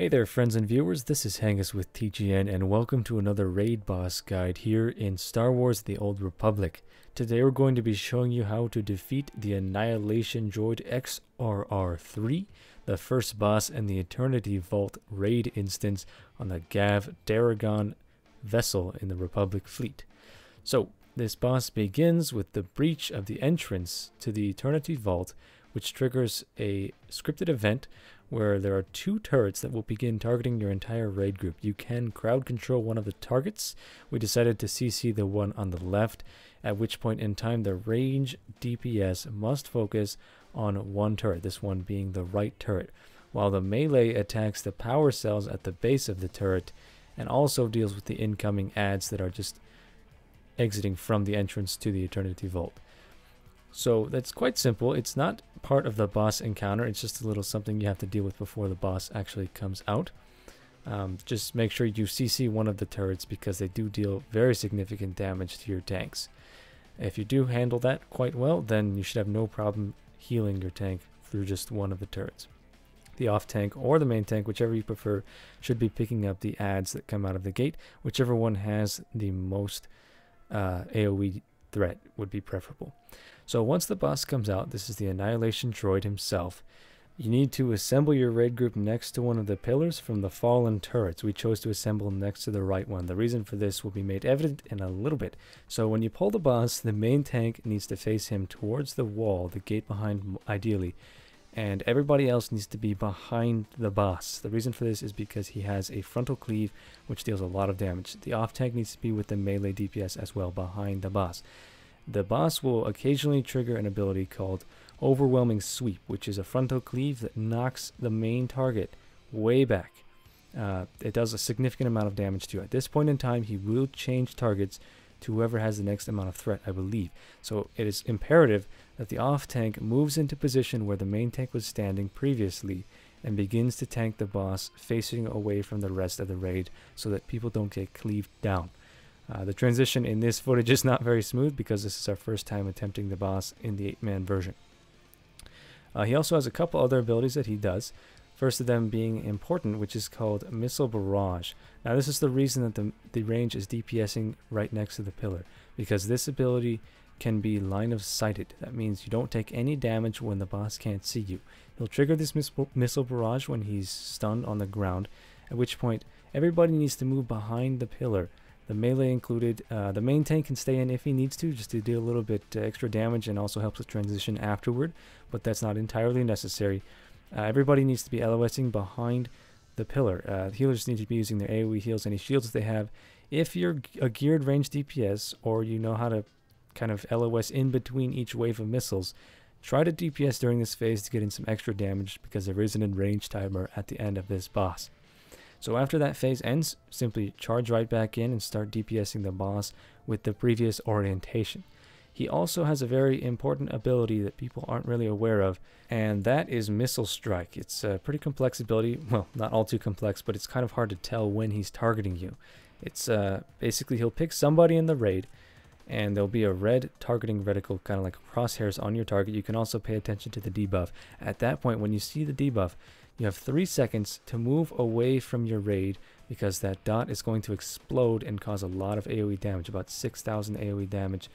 Hey there friends and viewers, this is Hengest with TGN and welcome to another raid boss guide here in Star Wars The Old Republic. Today we're going to be showing you how to defeat the Annihilation Droid XRR-3, the first boss in the Eternity Vault raid instance on the Gav Daragon vessel in the Republic fleet. So this boss begins with the breach of the entrance to the Eternity Vault, which triggers a scripted event where there are two turrets that will begin targeting your entire raid group. You can crowd control one of the targets. We decided to CC the one on the left, at which point in time the range DPS must focus on one turret, this one being the right turret, while the melee attacks the power cells at the base of the turret and also deals with the incoming adds that are just exiting from the entrance to the Eternity Vault. So that's quite simple. It's not part of the boss encounter. It's just a little something you have to deal with before the boss actually comes out. Just make sure you CC one of the turrets because they do deal very significant damage to your tanks. If you do handle that quite well, then you should have no problem healing your tank through just one of the turrets. The off tank or the main tank, whichever you prefer, should be picking up the adds that come out of the gate. Whichever one has the most AoE threat would be preferable. So once the boss comes out, this is the Annihilation Droid himself. You need to assemble your raid group next to one of the pillars from the fallen turrets. We chose to assemble next to the right one. The reason for this will be made evident in a little bit. So when you pull the boss, the main tank needs to face him towards the wall, the gate behind ideally, and everybody else needs to be behind the boss. The reason for this is because he has a frontal cleave which deals a lot of damage. The off tank needs to be with the melee DPS as well behind the boss. The boss will occasionally trigger an ability called Overwhelming Sweep, which is a frontal cleave that knocks the main target way back. It does a significant amount of damage to you. At this point in time, he will change targets to whoever has the next amount of threat, I believe. So it is imperative that the off tank moves into position where the main tank was standing previously and begins to tank the boss facing away from the rest of the raid so that people don't get cleaved down. The transition in this footage is not very smooth because this is our first time attempting the boss in the 8-man version. He also has a couple other abilities that he does. First of them being important, which is called Missile Barrage. Now this is the reason that the range is DPSing right next to the pillar, because this ability can be line of sighted. That means you don't take any damage when the boss can't see you. He'll trigger this Missile Barrage when he's stunned on the ground, at which point everybody needs to move behind the pillar. The melee included. The main tank can stay in if he needs to, just to deal a little bit extra damage and also helps with transition afterward, but that's not entirely necessary. Everybody needs to be LOSing behind the pillar. Healers need to be using their AoE heals, any shields they have. If you're a geared range DPS, or you know how to kind of LOS in between each wave of missiles, try to DPS during this phase to get in some extra damage because there is an range timer at the end of this boss. So after that phase ends, simply charge right back in and start DPSing the boss with the previous orientation. He also has a very important ability that people aren't really aware of, and that is Missile Strike. It's a pretty complex ability. Well, not all too complex, but it's kind of hard to tell when he's targeting you. It's basically he'll pick somebody in the raid, and there'll be a red targeting reticle, kind of like crosshairs on your target. You can also pay attention to the debuff. At that point, when you see the debuff, you have 3 seconds to move away from your raid because that dot is going to explode and cause a lot of AoE damage, about 6,000 AoE damage,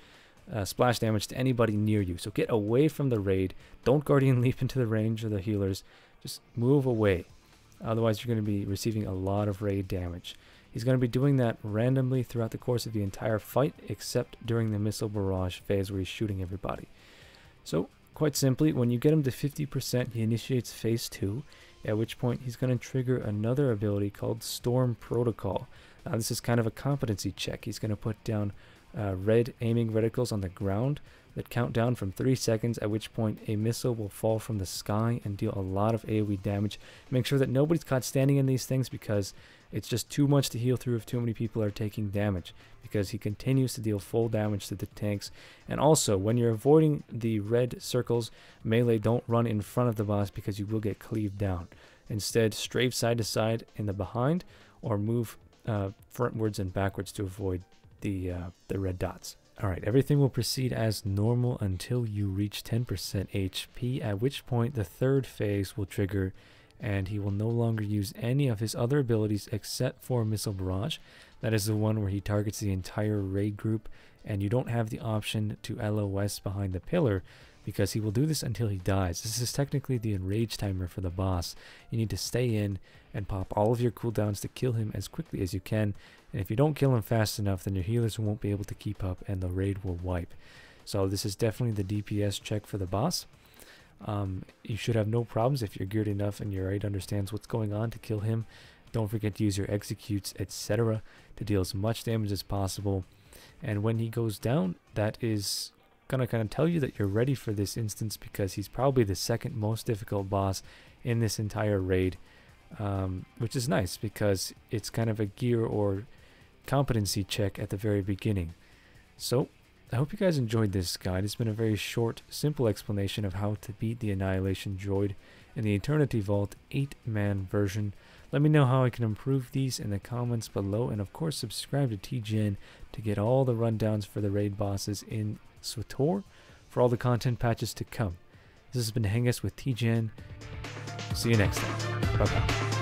splash damage to anybody near you. So get away from the raid. Don't Guardian Leap into the range of the healers. Just move away. Otherwise, you're going to be receiving a lot of raid damage. He's going to be doing that randomly throughout the course of the entire fight, except during the Missile Barrage phase where he's shooting everybody. So, quite simply, when you get him to 50%, he initiates phase 2, at which point he's going to trigger another ability called Storm Protocol. Now this is kind of a competency check. He's going to put down red aiming reticles on the ground that count down from 3 seconds, at which point a missile will fall from the sky and deal a lot of AoE damage. Make sure that nobody's caught standing in these things because it's just too much to heal through if too many people are taking damage, because he continues to deal full damage to the tanks. And also, when you're avoiding the red circles, melee don't run in front of the boss because you will get cleaved down. Instead, strafe side to side in the behind, or move frontwards and backwards to avoid the red dots. Alright, everything will proceed as normal until you reach 10% HP, at which point the third phase will trigger, and he will no longer use any of his other abilities except for Missile Barrage. That is the one where he targets the entire raid group, and you don't have the option to LOS behind the pillar, because he will do this until he dies. This is technically the enrage timer for the boss. You need to stay in and pop all of your cooldowns to kill him as quickly as you can, and if you don't kill him fast enough, then your healers won't be able to keep up and the raid will wipe. So this is definitely the DPS check for the boss. You should have no problems if you're geared enough and your raid understands what's going on to kill him. Don't forget to use your executes, etc. to deal as much damage as possible. And when he goes down, that is gonna kind of tell you that you're ready for this instance, because he's probably the second most difficult boss in this entire raid, which is nice because it's kind of a gear or competency check at the very beginning. So I hope you guys enjoyed this guide. It's been a very short, simple explanation of how to beat the Annihilation Droid in the Eternity Vault 8-man version. Let me know how I can improve these in the comments below, and of course subscribe to TGN to get all the rundowns for the raid bosses in SWTOR for all the content patches to come. This has been Hengest with TGN. See you next time. Bye bye.